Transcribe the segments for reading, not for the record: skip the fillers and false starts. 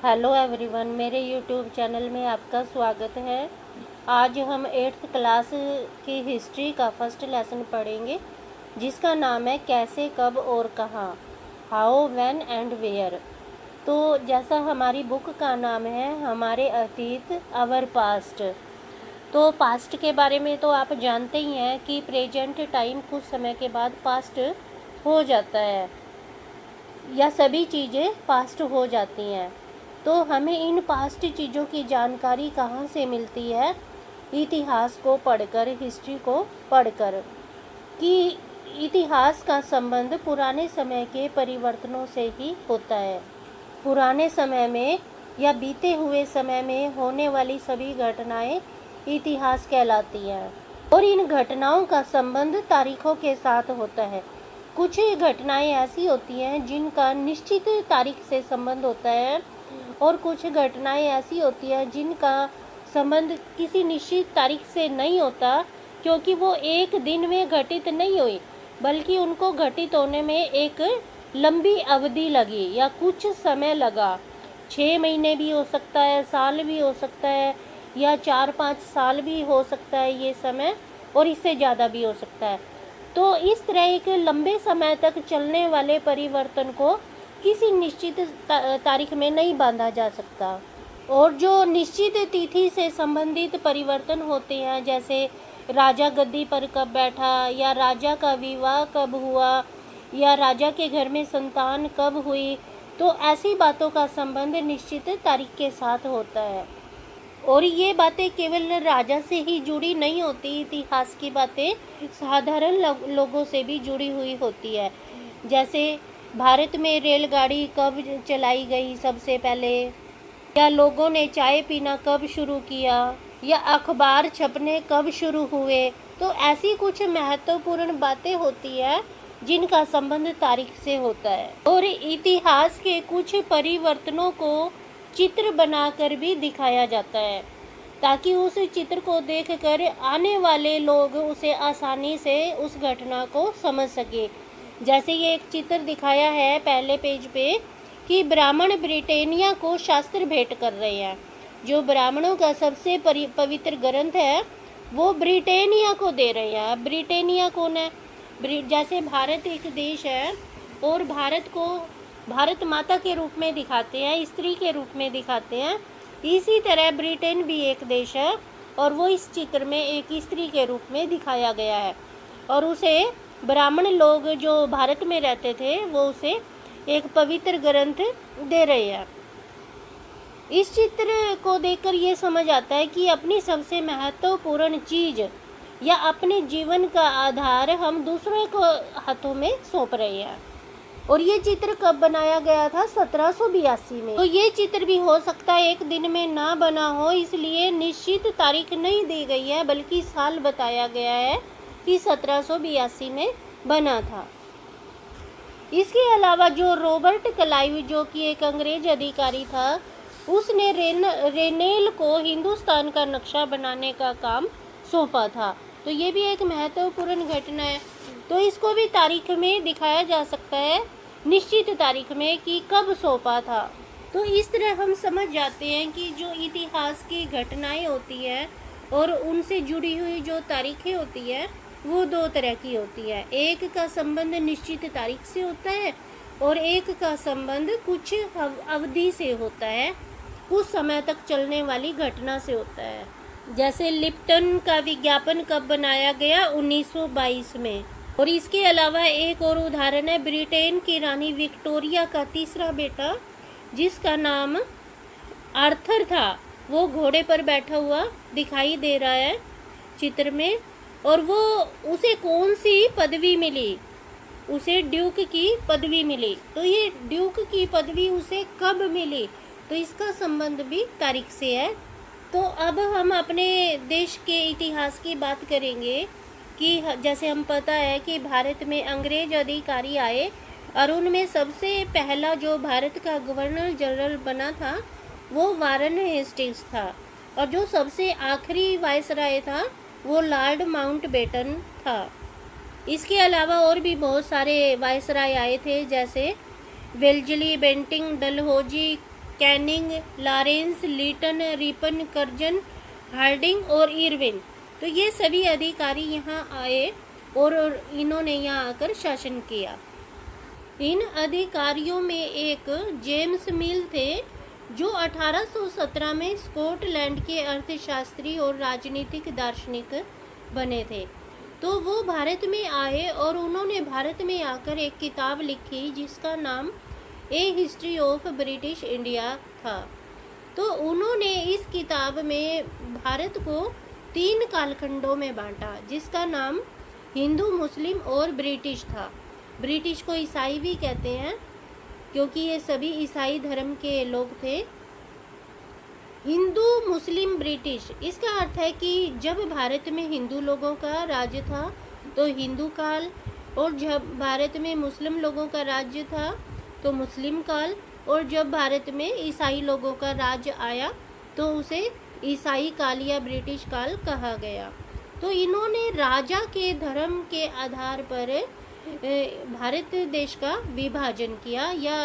Hello everyone, मेरे YouTube channel में आपका स्वागत है। आज हम 8th क्लास की हिस्ट्री का फर्स्ट लेसन पढ़ेंगे, जिसका नाम है कैसे, कब और कहाँ, हाउ, व्हेन एंड वेयर। तो जैसा हमारी बुक का नाम है हमारे अतीत, आवर पास्ट। तो पास्ट के बारे में तो आप जानते ही हैं कि प्रेजेंट टाइम कुछ समय के बाद पास्ट हो जाता है, या सभी चीज़ें पास्ट हो जाती हैं। तो हमें इन पास्ट चीज़ों की जानकारी कहाँ से मिलती है? इतिहास को पढ़कर, हिस्ट्री को पढ़कर, कि इतिहास का संबंध पुराने समय के परिवर्तनों से ही होता है। पुराने समय में या बीते हुए समय में होने वाली सभी घटनाएं इतिहास कहलाती हैं, और इन घटनाओं का संबंध तारीखों के साथ होता है। कुछ घटनाएं ऐसी होती हैं जिनका निश्चित तारीख से संबंध होता है, और कुछ घटनाएं ऐसी होती हैं जिनका संबंध किसी निश्चित तारीख से नहीं होता, क्योंकि वो एक दिन में घटित नहीं हुई, बल्कि उनको घटित होने में एक लंबी अवधि लगी या कुछ समय लगा। 6 महीने भी हो सकता है, साल भी हो सकता है, या 4-5 साल भी हो सकता है ये समय, और इससे ज़्यादा भी हो सकता है। तो इस तरह एक लंबे समय तक चलने वाले परिवर्तन को किसी निश्चित तारीख में नहीं बांधा जा सकता। और जो निश्चित तिथि से संबंधित परिवर्तन होते हैं, जैसे राजा गद्दी पर कब बैठा, या राजा का विवाह कब हुआ, या राजा के घर में संतान कब हुई, तो ऐसी बातों का संबंध निश्चित तारीख के साथ होता है। और ये बातें केवल राजा से ही जुड़ी नहीं होती, इतिहास की बातें साधारण लोगों से भी जुड़ी हुई होती है। जैसे भारत में रेलगाड़ी कब चलाई गई सबसे पहले, या लोगों ने चाय पीना कब शुरू किया, या अखबार छपने कब शुरू हुए। तो ऐसी कुछ महत्वपूर्ण बातें होती है जिनका संबंध तारीख से होता है। और इतिहास के कुछ परिवर्तनों को चित्र बनाकर भी दिखाया जाता है, ताकि उस चित्र को देखकर आने वाले लोग उसे आसानी से उस घटना को समझ सके। जैसे ये एक चित्र दिखाया है पहले पेज पे, कि ब्राह्मण ब्रिटेनिया को शास्त्र भेंट कर रहे हैं। जो ब्राह्मणों का सबसे पवित्र ग्रंथ है वो ब्रिटेनिया को दे रहे हैं। ब्रिटेनिया कौन है? जैसे भारत एक देश है, और भारत को भारत माता के रूप में दिखाते हैं, स्त्री के रूप में दिखाते हैं, इसी तरह ब्रिटेन भी एक देश है, और वो इस चित्र में एक स्त्री के रूप में दिखाया गया है। और उसे ब्राह्मण लोग जो भारत में रहते थे वो उसे एक पवित्र ग्रंथ दे रहे हैं। इस चित्र को देखकर ये समझ आता है कि अपनी सबसे महत्वपूर्ण चीज़ या अपने जीवन का आधार हम दूसरों को हाथों में सौंप रहे हैं। और ये चित्र कब बनाया गया था? 1782 में। तो ये चित्र भी हो सकता है एक दिन में ना बना हो, इसलिए निश्चित तारीख नहीं दी गई है, बल्कि साल बताया गया है कि 1782 में बना था। इसके अलावा जो रॉबर्ट क्लाइव, जो कि एक अंग्रेज अधिकारी था, उसने रेनेल को हिंदुस्तान का नक्शा बनाने का काम सौंपा था। तो ये भी एक महत्वपूर्ण घटना है। तो इसको भी तारीख में दिखाया जा सकता है, निश्चित तारीख में, कि कब सौंपा था। तो इस तरह हम समझ जाते हैं कि जो इतिहास की घटनाएं होती हैं और उनसे जुड़ी हुई जो तारीखें होती है वो 2 तरह की होती है। एक का संबंध निश्चित तारीख से होता है, और एक का संबंध कुछ अवधि से होता है, कुछ समय तक चलने वाली घटना से होता है। जैसे लिप्टन का विज्ञापन कब बनाया गया? 1922 में। और इसके अलावा एक और उदाहरण है ब्रिटेन की रानी विक्टोरिया का तीसरा बेटा, जिसका नाम आर्थर था, वो घोड़े पर बैठा हुआ दिखाई दे रहा है चित्र में। और वो उसे कौन सी पदवी मिली? उसे ड्यूक की पदवी मिली। तो ये ड्यूक की पदवी उसे कब मिली? तो इसका संबंध भी तारीख से है। तो अब हम अपने देश के इतिहास की बात करेंगे, कि जैसे हम पता है कि भारत में अंग्रेज अधिकारी आए, और उनमें सबसे पहला जो भारत का गवर्नर जनरल बना था वो वारन हेस्टिंग्स था, और जो सबसे आखिरी वायसराय था वो लॉर्ड माउंटबेटन था। इसके अलावा और भी बहुत सारे वायसराय आए थे, जैसे Wellesley, Bentinck, Dalhousie, Canning, Lawrence, Lytton, Ripon, Curzon, Hardinge और इरविन। तो ये सभी अधिकारी यहाँ आए और इन्होंने यहाँ आकर शासन किया। इन अधिकारियों में एक जेम्स मिल थे जो 1817 में स्कॉटलैंड के अर्थशास्त्री और राजनीतिक दार्शनिक बने थे। तो वो भारत में आए और उन्होंने भारत में आकर एक किताब लिखी जिसका नाम ए हिस्ट्री ऑफ ब्रिटिश इंडिया था। तो उन्होंने इस किताब में भारत को 3 कालखंडों में बांटा जिसका नाम हिंदू, मुस्लिम और ब्रिटिश था। ब्रिटिश को ईसाई भी कहते हैं क्योंकि ये सभी ईसाई धर्म के लोग थे। हिंदू, मुस्लिम, ब्रिटिश, इसका अर्थ है कि जब भारत में हिंदू लोगों का राज्य था तो हिंदू काल, और जब भारत में मुस्लिम लोगों का राज्य था तो मुस्लिम काल, और जब भारत में ईसाई लोगों का राज्य आया तो उसे ईसाई काल या ब्रिटिश काल कहा गया। तो इन्होंने राजा के धर्म के आधार पर भारत देश का विभाजन किया या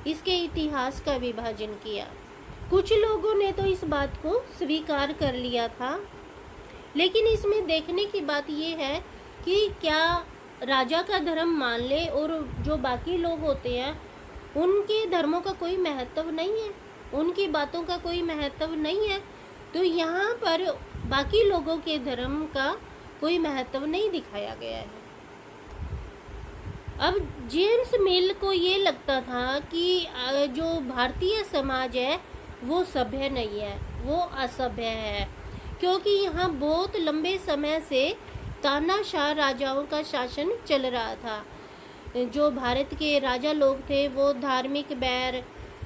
इसके इतिहास का विभाजन किया। कुछ लोगों ने तो इस बात को स्वीकार कर लिया था, लेकिन इसमें देखने की बात यह है कि क्या राजा का धर्म मान ले और जो बाकी लोग होते हैं उनके धर्मों का कोई महत्व नहीं है, उनकी बातों का कोई महत्व नहीं है। तो यहाँ पर बाकी लोगों के धर्म का कोई महत्व नहीं दिखाया गया है। अब जेम्स मिल को ये लगता था कि जो भारतीय समाज है वो सभ्य नहीं है, वो असभ्य है, क्योंकि यहाँ बहुत लंबे समय से तानाशाह राजाओं का शासन चल रहा था। जो भारत के राजा लोग थे वो धार्मिक बैर,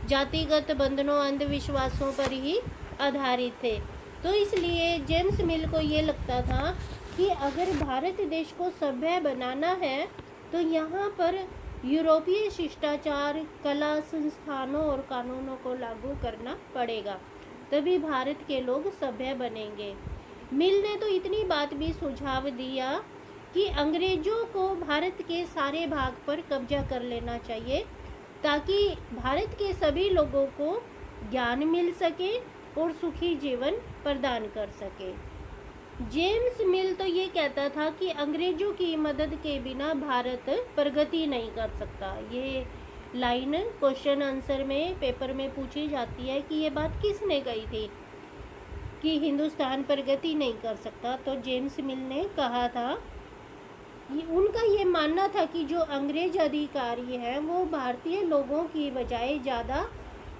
जातिगत बंधनों, अंधविश्वासों पर ही आधारित थे। तो इसलिए जेम्स मिल को ये लगता था कि अगर भारत देश को सभ्य बनाना है तो यहाँ पर यूरोपीय शिष्टाचार, कला, संस्थानों और कानूनों को लागू करना पड़ेगा, तभी भारत के लोग सभ्य बनेंगे। मिल ने तो इतनी बात भी सुझाव दिया कि अंग्रेजों को भारत के सारे भाग पर कब्जा कर लेना चाहिए ताकि भारत के सभी लोगों को ज्ञान मिल सके और सुखी जीवन प्रदान कर सके। जेम्स मिल तो ये कहता था कि अंग्रेजों की मदद के बिना भारत प्रगति नहीं कर सकता। ये लाइन क्वेश्चन आंसर में पेपर में पूछी जाती है कि ये बात किसने कही थी कि हिंदुस्तान प्रगति नहीं कर सकता। तो जेम्स मिल ने कहा था, उनका ये मानना था कि जो अंग्रेज अधिकारी हैं वो भारतीय लोगों की बजाय ज़्यादा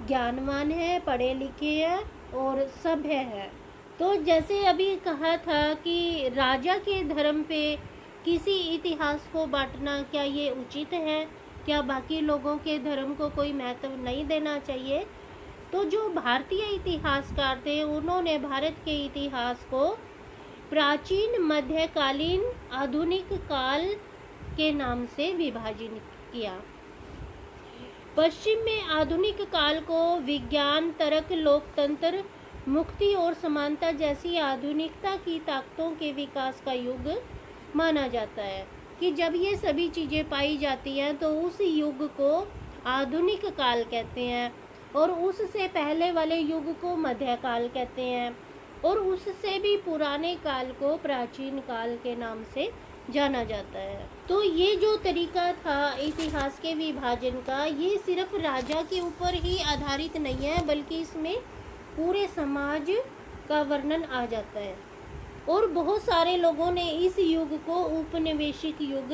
ज्ञानवान है, पढ़े लिखे हैं और सभ्य है। तो जैसे अभी कहा था कि राजा के धर्म पे किसी इतिहास को बांटना क्या ये उचित है, क्या बाकी लोगों के धर्म को कोई महत्व नहीं देना चाहिए। तो जो भारतीय इतिहासकार थे उन्होंने भारत के इतिहास को प्राचीन, मध्यकालीन, आधुनिक काल के नाम से विभाजित किया। पश्चिम में आधुनिक काल को विज्ञान, तर्क, लोकतंत्र, मुक्ति और समानता जैसी आधुनिकता की ताकतों के विकास का युग माना जाता है कि जब ये सभी चीज़ें पाई जाती हैं तो उस युग को आधुनिक काल कहते हैं, और उससे पहले वाले युग को मध्यकाल कहते हैं, और उससे भी पुराने काल को प्राचीन काल के नाम से जाना जाता है। तो ये जो तरीका था इतिहास के विभाजन का, ये सिर्फ राजा के ऊपर ही आधारित नहीं है बल्कि इसमें पूरे समाज का वर्णन आ जाता है। और बहुत सारे लोगों ने इस युग को उपनिवेशिक युग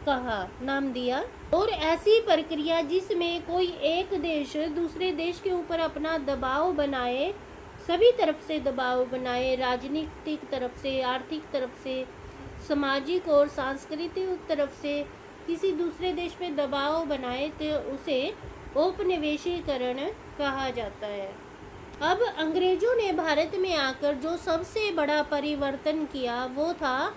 कहा, नाम दिया। और ऐसी प्रक्रिया जिसमें कोई एक देश दूसरे देश के ऊपर अपना दबाव बनाए, सभी तरफ से दबाव बनाए, राजनीतिक तरफ से, आर्थिक तरफ से, सामाजिक और सांस्कृतिक तरफ से किसी दूसरे देश पे दबाव बनाए तो उसे औपनिवेशीकरण कहा जाता है। अब अंग्रेजों ने भारत में आकर जो सबसे बड़ा परिवर्तन किया वो था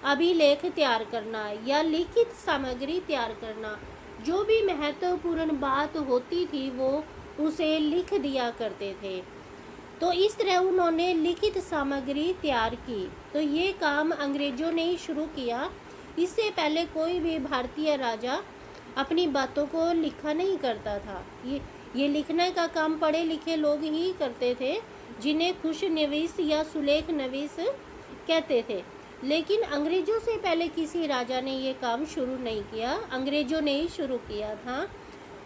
अभिलेख तैयार करना या लिखित सामग्री तैयार करना। जो भी महत्वपूर्ण बात होती थी वो उसे लिख दिया करते थे। तो इस तरह उन्होंने लिखित सामग्री तैयार की। तो ये काम अंग्रेजों ने ही शुरू किया। इससे पहले कोई भी भारतीय राजा अपनी बातों को लिखा नहीं करता था। ये लिखने का काम पढ़े लिखे लोग ही करते थे, जिन्हें खुश नवीस या सुलेख नवीस कहते थे। लेकिन अंग्रेजों से पहले किसी राजा ने ये काम शुरू नहीं किया, अंग्रेजों ने ही शुरू किया था।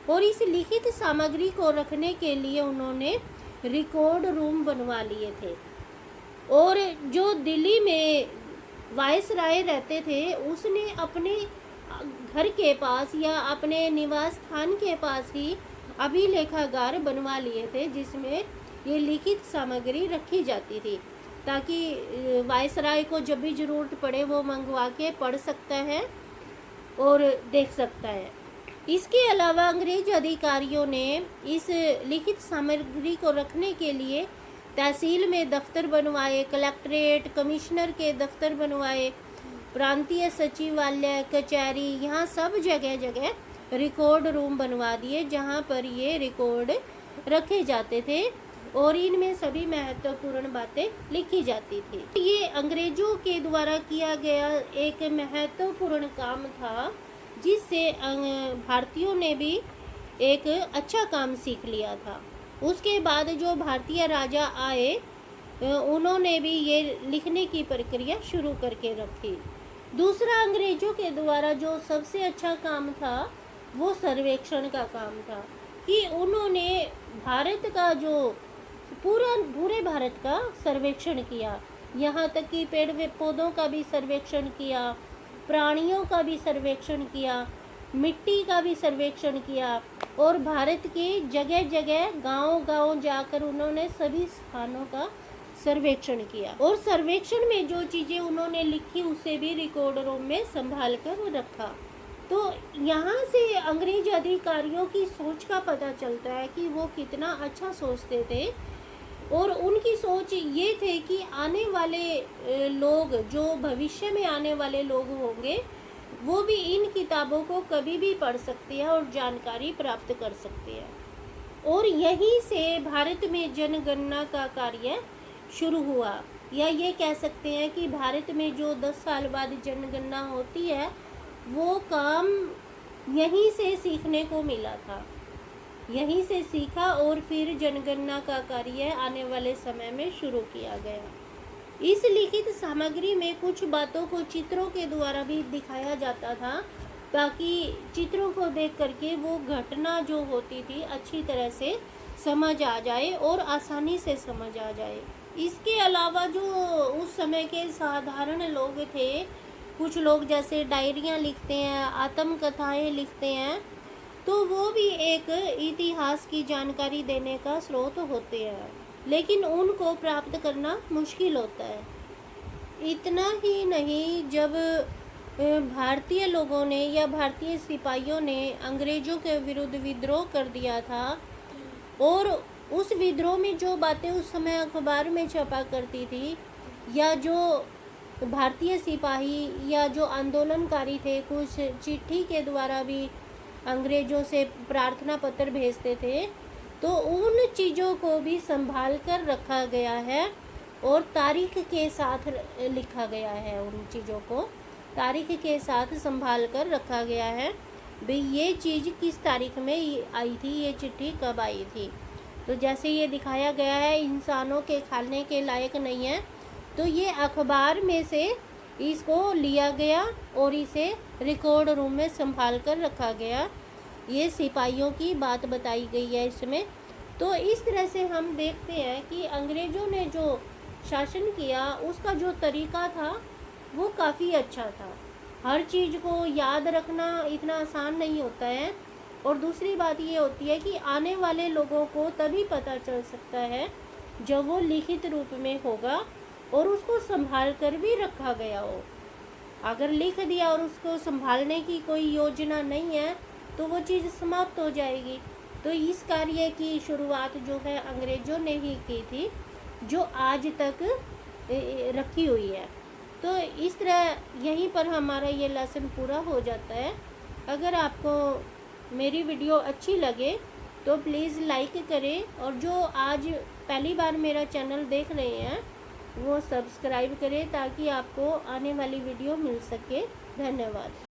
और इस लिखित सामग्री को रखने के लिए उन्होंने रिकॉर्ड रूम बनवा लिए थे। और जो दिल्ली में वायसराय रहते थे, उसने अपने घर के पास या अपने निवास स्थान के पास ही अभिलेखागार बनवा लिए थे, जिसमें ये लिखित सामग्री रखी जाती थी, ताकि वायसराय को जब भी ज़रूरत पड़े वो मंगवा के पढ़ सकता है और देख सकता है। इसके अलावा अंग्रेज अधिकारियों ने इस लिखित सामग्री को रखने के लिए तहसील में दफ्तर बनवाए, कलेक्ट्रेट, कमिश्नर के दफ्तर बनवाए, प्रांतीय सचिवालय, कचहरी, यहाँ सब जगह जगह रिकॉर्ड रूम बनवा दिए, जहाँ पर ये रिकॉर्ड रखे जाते थे और इनमें सभी महत्वपूर्ण बातें लिखी जाती थी। ये अंग्रेजों के द्वारा किया गया एक महत्वपूर्ण काम था, जिससे भारतीयों ने भी एक अच्छा काम सीख लिया था। उसके बाद जो भारतीय राजा आए, उन्होंने भी ये लिखने की प्रक्रिया शुरू करके रखी। दूसरा, अंग्रेजों के द्वारा जो सबसे अच्छा काम था वो सर्वेक्षण का काम था, कि उन्होंने भारत का जो पूरे भारत का सर्वेक्षण किया, यहाँ तक कि पेड़ पौधों का भी सर्वेक्षण किया, प्राणियों का भी सर्वेक्षण किया, मिट्टी का भी सर्वेक्षण किया, और भारत के जगह जगह गांव-गांव जाकर उन्होंने सभी स्थानों का सर्वेक्षण किया। और सर्वेक्षण में जो चीज़ें उन्होंने लिखी उसे भी रिकॉर्ड रूम में संभाल कर रखा। तो यहाँ से अंग्रेज अधिकारियों की सोच का पता चलता है कि वो कितना अच्छा सोचते थे। और उनकी सोच ये थे कि आने वाले लोग, जो भविष्य में आने वाले लोग होंगे, वो भी इन किताबों को कभी भी पढ़ सकते हैं और जानकारी प्राप्त कर सकते हैं। और यहीं से भारत में जनगणना का कार्य शुरू हुआ, या ये कह सकते हैं कि भारत में जो 10 साल बाद जनगणना होती है, वो काम यहीं से सीखने को मिला था। यहीं से सीखा और फिर जनगणना का कार्य आने वाले समय में शुरू किया गया। इस लिखित सामग्री में कुछ बातों को चित्रों के द्वारा भी दिखाया जाता था, ताकि चित्रों को देख करके वो घटना जो होती थी अच्छी तरह से समझ आ जाए और आसानी से समझ आ जाए। इसके अलावा जो उस समय के साधारण लोग थे, कुछ लोग जैसे डायरियाँ लिखते हैं, आत्मकथाएं लिखते हैं, तो वो भी एक इतिहास की जानकारी देने का स्रोत होते हैं, लेकिन उनको प्राप्त करना मुश्किल होता है। इतना ही नहीं, जब भारतीय लोगों ने या भारतीय सिपाहियों ने अंग्रेज़ों के विरुद्ध विद्रोह कर दिया था, और उस विद्रोह में जो बातें उस समय अखबार में छपा करती थी, या जो भारतीय सिपाही या जो आंदोलनकारी थे कुछ चिट्ठी के द्वारा भी अंग्रेज़ों से प्रार्थना पत्र भेजते थे, तो उन चीज़ों को भी संभाल कर रखा गया है और तारीख के साथ लिखा गया है। उन चीज़ों को तारीख के साथ संभाल कर रखा गया है, भाई ये चीज़ किस तारीख में आई थी, ये चिट्ठी कब आई थी। तो जैसे ये दिखाया गया है, इंसानों के खाने के लायक नहीं है, तो ये अखबार में से इसको लिया गया और इसे रिकॉर्ड रूम में संभाल कर रखा गया। ये सिपाहियों की बात बताई गई है इसमें। तो इस तरह से हम देखते हैं कि अंग्रेज़ों ने जो शासन किया, उसका जो तरीका था वो काफ़ी अच्छा था। हर चीज़ को याद रखना इतना आसान नहीं होता है। और दूसरी बात ये होती है कि आने वाले लोगों को तभी पता चल सकता है जब वो लिखित रूप में होगा और उसको संभाल कर भी रखा गया हो। अगर लिख दिया और उसको संभालने की कोई योजना नहीं है, तो वो चीज़ समाप्त हो जाएगी। तो इस कार्य की शुरुआत जो है अंग्रेज़ों ने ही की थी, जो आज तक रखी हुई है। तो इस तरह यहीं पर हमारा ये लेसन पूरा हो जाता है। अगर आपको मेरी वीडियो अच्छी लगे तो प्लीज़ लाइक करें, और जो आज पहली बार मेरा चैनल देख रहे हैं वो सब्सक्राइब करें, ताकि आपको आने वाली वीडियो मिल सके। धन्यवाद।